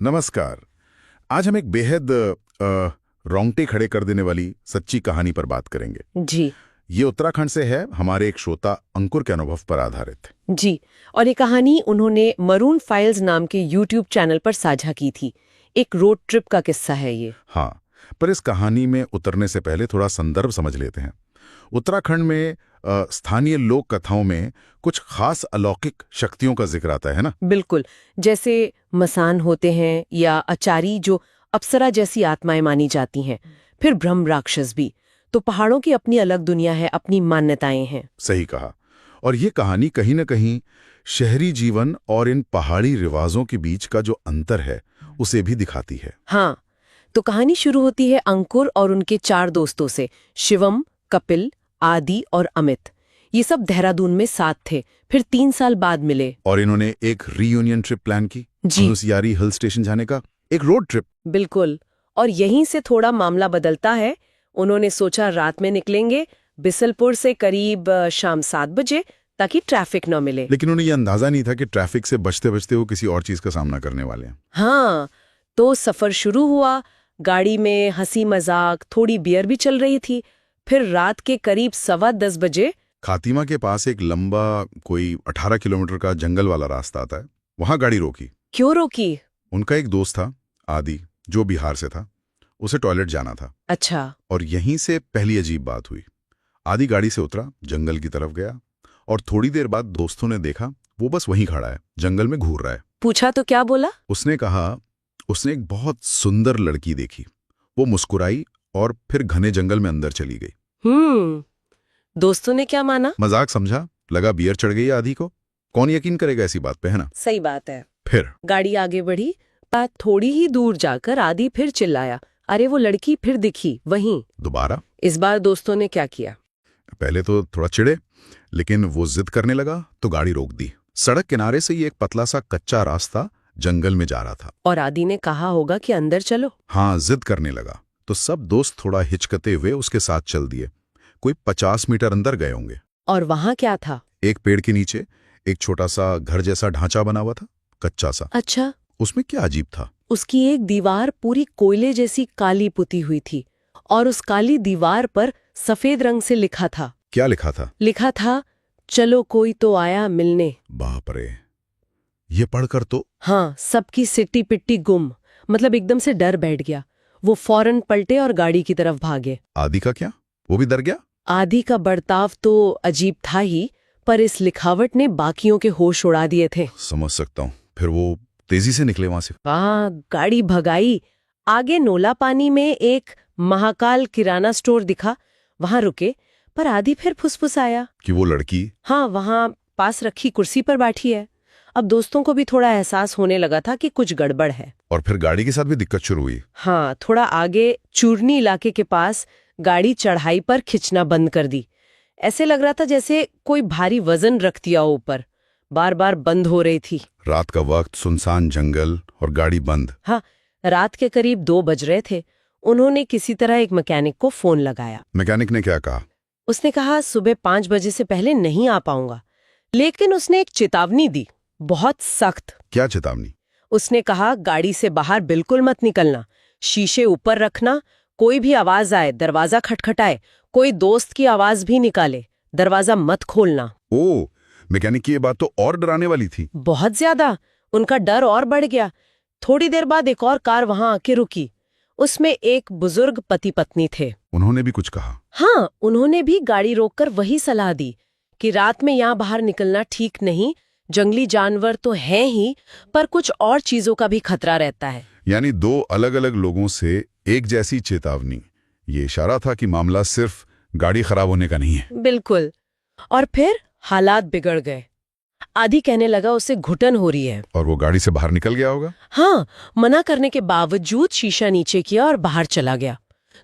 नमस्कार। आज हम एक बेहद रोंगटे खड़े कर देने वाली सच्ची कहानी पर बात करेंगे। जी। ये उत्तराखंड से है, हमारे एक श्रोता अंकुर के अनुभव पर आधारित है। जी। और ये कहानी उन्होंने मरून फाइल्स नाम के यूट्यूब चैनल पर साझा की थी। एक रोड ट्रिप का किस्सा है ये। हाँ, पर इस कहानी में उतरने से पहले थोड़ा संदर्भ समझ लेते हैं। उत्तराखंड में स्थानीय लोक कथाओं में कुछ खास अलौकिक शक्तियों का जिक्र आता है ना। बिल्कुल, जैसे मसान होते हैं या अचारी जो अप्सरा जैसी आत्माएं मानी जाती हैं। फिर ब्रह्म राक्षस भी। तो पहाड़ों की अपनी अलग दुनिया है, अपनी मान्यताएं हैं। सही कहा। और ये कहानी कहीं न कहीं शहरी जीवन और इन पहाड़ी रिवाजों के बीच का जो अंतर है उसे भी दिखाती है। हाँ, तो कहानी शुरू होती है अंकुर और उनके 4 दोस्तों से, शिवम, कपिल, आदि और अमित। ये सब देहरादून में साथ थे, फिर 3 साल बाद मिले। और इन्होंने एक रीयूनियन ट्रिप प्लान की, जी। अनुसियारी हिल स्टेशन जाने का, एक रोड ट्रिप। बिल्कुल। और यहीं से थोड़ा मामला बदलता है। उन्होंने सोचा रात में निकलेंगे बिसलपुर से करीब शाम 7 बजे, ताकि ट्रैफिक न मिले। लेकिन उन्हें ये अंदाजा नहीं था कि ट्रैफिक से बचते बचते वो किसी और चीज का सामना करने वाले हैं। हाँ, तो सफर शुरू हुआ। गाड़ी में हंसी मजाक, थोड़ी बियर भी चल रही थी। फिर रात के करीब 10:15 बजे खातिमा के पास एक लंबा कोई 18 किलोमीटर का जंगल वाला रास्ता आता है, वहां गाड़ी रोकी। क्यों रोकी? उनका एक दोस्त था, आदि, जो बिहार से था। उसे टॉयलेट जाना था। अच्छा। और यहीं से पहली अजीब बात हुई। आदि गाड़ी से उतरा, जंगल की तरफ गया, और थोड़ी देर बाद दोस्तों ने देखा वो बस वहीं खड़ा है, जंगल में घूर रहा है। पूछा तो क्या बोला? उसने कहा उसने एक बहुत सुंदर लड़की देखी। वो मुस्कुराई और फिर घने जंगल में अंदर चली गई। दोस्तों ने क्या माना? मजाक समझा, लगा बियर चढ़ गई आदि को। कौन यकीन करेगा ऐसी बात पे, है ना। सही बात है। फिर गाड़ी आगे बढ़ी। पर थोड़ी ही दूर जाकर आदि फिर चिल्लाया, अरे वो लड़की फिर दिखी वहीं। दोबारा। इस बार दोस्तों ने क्या किया? पहले तो थोड़ा चिढ़े, लेकिन वो जिद करने लगा तो गाड़ी रोक दी। सड़क किनारे से ही एक पतला सा कच्चा रास्ता जंगल में जा रहा था। और आदि ने कहा होगा कि अंदर चलो। हाँ, जिद करने लगा तो सब दोस्त थोड़ा हिचकते हुए उसके साथ चल दिए। कोई 50 मीटर अंदर गए होंगे। और वहां क्या था? एक पेड़ के नीचे एक छोटा सा घर जैसा ढांचा बना हुआ था, कच्चा सा। अच्छा। उसमें क्या अजीब था? उसकी एक दीवार पूरी कोयले जैसी काली पुती हुई थी, और उस काली दीवार पर सफेद रंग से लिखा था। क्या लिखा था? लिखा था, चलो कोई तो आया मिलने। बाप रे, ये पढ़कर तो हाँ, सबकी सिट्टी पिट्टी गुम। मतलब एकदम से डर बैठ गया। वो फौरन पलटे और गाड़ी की तरफ भागे। आदि का क्या, वो भी डर गया? आदि का बर्ताव तो अजीब था ही, पर इस लिखावट ने बाकियों के होश उड़ा दिए थे। समझ सकता हूँ। फिर वो तेजी से निकले वहां से। हाँ, गाड़ी भगाई। आगे नोला पानी में एक महाकाल किराना स्टोर दिखा, वहां रुके। पर आदि फिर फुसफुसाया कि वो लड़की। हाँ, वहां पास रखी कुर्सी पर बैठी है। अब दोस्तों को भी थोड़ा एहसास होने लगा था कि कुछ गड़बड़ है। और फिर गाड़ी के साथ भी दिक्कत शुरू हुई। हाँ, थोड़ा आगे चूरनी इलाके के पास गाड़ी चढ़ाई पर खिंचना बंद कर दी। ऐसे लग रहा था जैसे कोई भारी वजन रख दिया ऊपर। बार बार बंद हो रही थी। रात का वक्त, सुनसान जंगल और गाड़ी बंद। हाँ, रात के करीब 2 बज रहे थे। उन्होंने किसी तरह एक मैकेनिक को फोन लगाया। मैकेनिक ने क्या कहा? उसने कहा सुबह 5 बजे से पहले नहीं आ पाऊंगा। लेकिन उसने एक चेतावनी दी, बहुत सख्त। क्या चेतावनी? उसने कहा गाड़ी से बाहर बिल्कुल मत निकलना, शीशे ऊपर रखना, कोई भी आवाज आए, दरवाजा खटखटाए, कोई दोस्त की आवाज भी निकाले, दरवाजा मत खोलना। ओ, मैकेनिक की ये बात तो और डराने वाली थी। बहुत ज्यादा। उनका डर और बढ़ गया। थोड़ी देर बाद एक और कार वहां आके रुकी। उसमें एक बुजुर्ग पति पत्नी थे। उन्होंने भी कुछ कहा? हाँ, उन्होंने भी गाड़ी रोककर वही सलाह दी कि रात में यहाँ बाहर निकलना ठीक नहीं। जंगली जानवर तो हैं ही, पर कुछ और चीजों का भी खतरा रहता है। यानी 2 अलग अलग लोगों से एक जैसी चेतावनी। ये इशारा था कि मामला सिर्फ गाड़ी खराब होने का नहीं है। बिल्कुल। और फिर हालात बिगड़ गए। आदि कहने लगा उसे घुटन हो रही है। और वो गाड़ी से बाहर निकल गया होगा? हाँ, मना करने के बावजूद शीशा नीचे किया और बाहर चला गया।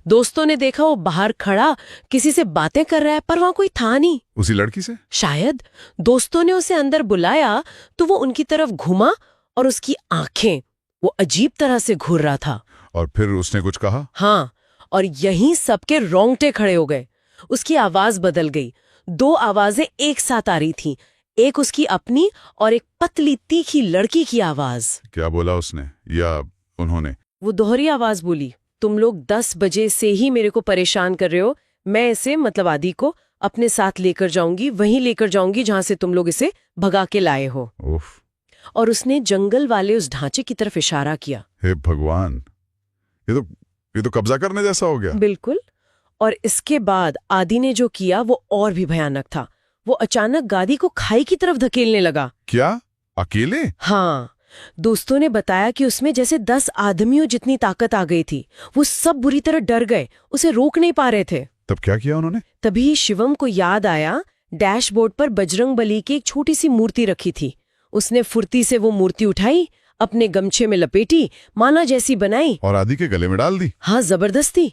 दोस्तों ने देखा वो बाहर खड़ा किसी से बातें कर रहा है, पर वहां कोई था नहीं। उसी लड़की से? शायद। दोस्तों ने उसे अंदर बुलाया तो वो उनकी तरफ घुमा, और उसकी आंखें, वो अजीब तरह से घूर रहा था। और फिर उसने कुछ कहा? हाँ, और यहीं सबके रोंगटे खड़े हो गए। उसकी आवाज बदल गई। 2 आवाजें एक साथ आ रही थीं, एक उसकी अपनी और एक पतली तीखी लड़की की आवाज। क्या बोला उसने या उन्होंने? वो दोहरी आवाज बोली, तुम लोग 10 बजे से ही मेरे को परेशान कर रहे हो, मैं इसे मतलब आदि को अपने साथ लेकर जाऊंगी, वहीं लेकर जाऊंगी जहां से तुम लोग इसे भगा के लाए हो। उफ। और उसने जंगल वाले उस ढांचे की तरफ इशारा किया। हे भगवान, ये तो कब्जा करने जैसा हो गया। बिल्कुल। और इसके बाद आदि ने जो किया वो और भी भयानक था। वो अचानक गादी को खाई की तरफ धकेलने लगा। क्या? अकेले? हाँ, दोस्तों ने बताया कि उसमें जैसे 10 आदमियों जितनी ताकत आ गई थी। वो सब बुरी तरह डर गए, उसे रोक नहीं पा रहे थे। तब क्या किया उन्होंने? तभी शिवम को याद आया, डैशबोर्ड पर बजरंग बली की एक छोटी सी मूर्ति रखी थी। उसने फुर्ती से वो मूर्ति उठाई, अपने गमछे में लपेटी, माला जैसी बनाई और आदि के गले में डाल दी। हाँ, जबरदस्ती।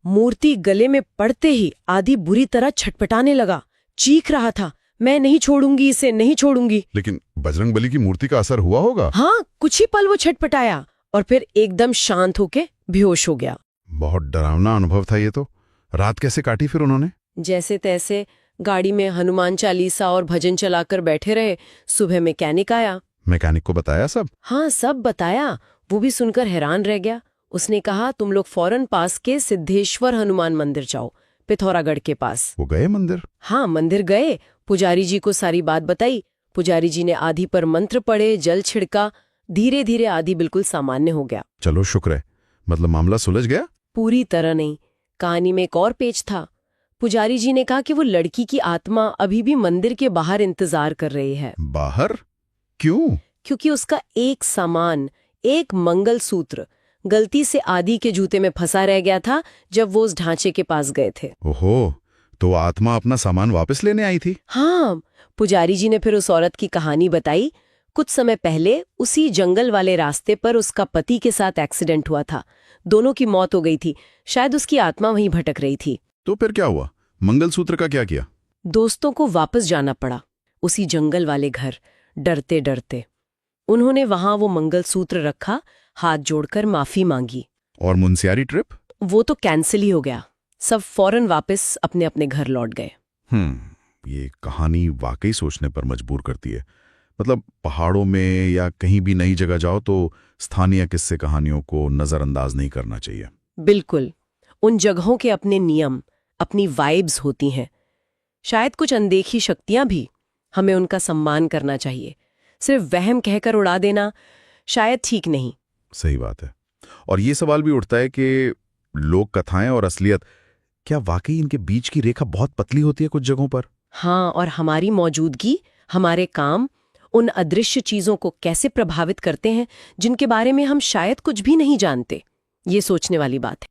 मूर्ति गले में पड़ते ही आदि बुरी तरह छटपटाने लगा, चीख रहा था, मैं नहीं छोड़ूंगी इसे, नहीं छोड़ूंगी। लेकिन बजरंग बली की मूर्ति का असर हुआ होगा। हाँ, कुछ ही पल वो छटपटाया और फिर एकदम शांत होके बेहोश हो गया। बहुत डरावना अनुभव था ये तो। रात कैसे काटी फिर उन्होंने? जैसे तैसे गाड़ी में हनुमान चालीसा और भजन चलाकर बैठे रहे। सुबह मैकेनिक आया। मैकेनिक को बताया सब? हाँ, सब बताया। वो भी सुनकर हैरान रह गया। उसने कहा, तुम लोग फौरन पास के सिद्धेश्वर हनुमान मंदिर जाओ, पिथौरागढ़ के पास। वो गए मंदिर? हाँ, मंदिर गए, पुजारी जी को सारी बात बताई। पुजारी जी ने आदि पर मंत्र पढ़े, जल छिड़का। धीरे धीरे आदि बिल्कुल सामान्य हो गया। चलो शुक्र है, मतलब मामला सुलझ गया। पूरी तरह नहीं, कहानी में एक और पेच था। पुजारी जी ने कहा कि वो लड़की की आत्मा अभी भी मंदिर के बाहर इंतजार कर रही है। बाहर? क्यों? क्योंकि उसका एक सामान, एक मंगलसूत्र गलती से आदि के जूते में फंसा रह गया था जब वो उस ढांचे के पास गए थे। ओहो, तो आत्मा अपना सामान वापस लेने आई थी? हाँ, पुजारी जी ने फिर उस औरत की कहानी बताई। कुछ समय पहले उसी जंगल वाले रास्ते पर उसका पति के साथ एक्सीडेंट हुआ था। दोनों की मौत हो गई थी। शायद उसकी आत्मा वहीं भटक रही थी। तो फिर क्या हुआ? मंगलसूत्र का क्या किया? दोस्तों को वापस जाना पड़ा, उसी जंगल वाले घर, डरते डरते। उन्होंने वहां वो मंगलसूत्र रखा, हाथ जोड़कर माफी मांगी। और मुनस्यारी ट्रिप? वो तो कैंसिल ही हो गया। सब फौरन वापस अपने अपने घर लौट गए। ये कहानी वाकई सोचने पर मजबूर करती है। मतलब पहाड़ों में या कहीं भी नई जगह जाओ तो स्थानीय किस्से कहानियों को नजरअंदाज नहीं करना चाहिए। बिल्कुल, उन जगहों के अपने नियम, अपनी वाइब्स होती हैं। शायद कुछ अनदेखी शक्तियां भी, हमें उनका सम्मान करना चाहिए। सिर्फ वहम कहकर उड़ा देना शायद ठीक नहीं। सही बात है। और ये सवाल भी उठता है कि लोक कथाएं और असलियत, क्या वाकई इनके बीच की रेखा बहुत पतली होती है कुछ जगहों पर? हाँ, और हमारी मौजूदगी, हमारे काम उन अदृश्य चीजों को कैसे प्रभावित करते हैं जिनके बारे में हम शायद कुछ भी नहीं जानते। ये सोचने वाली बात है।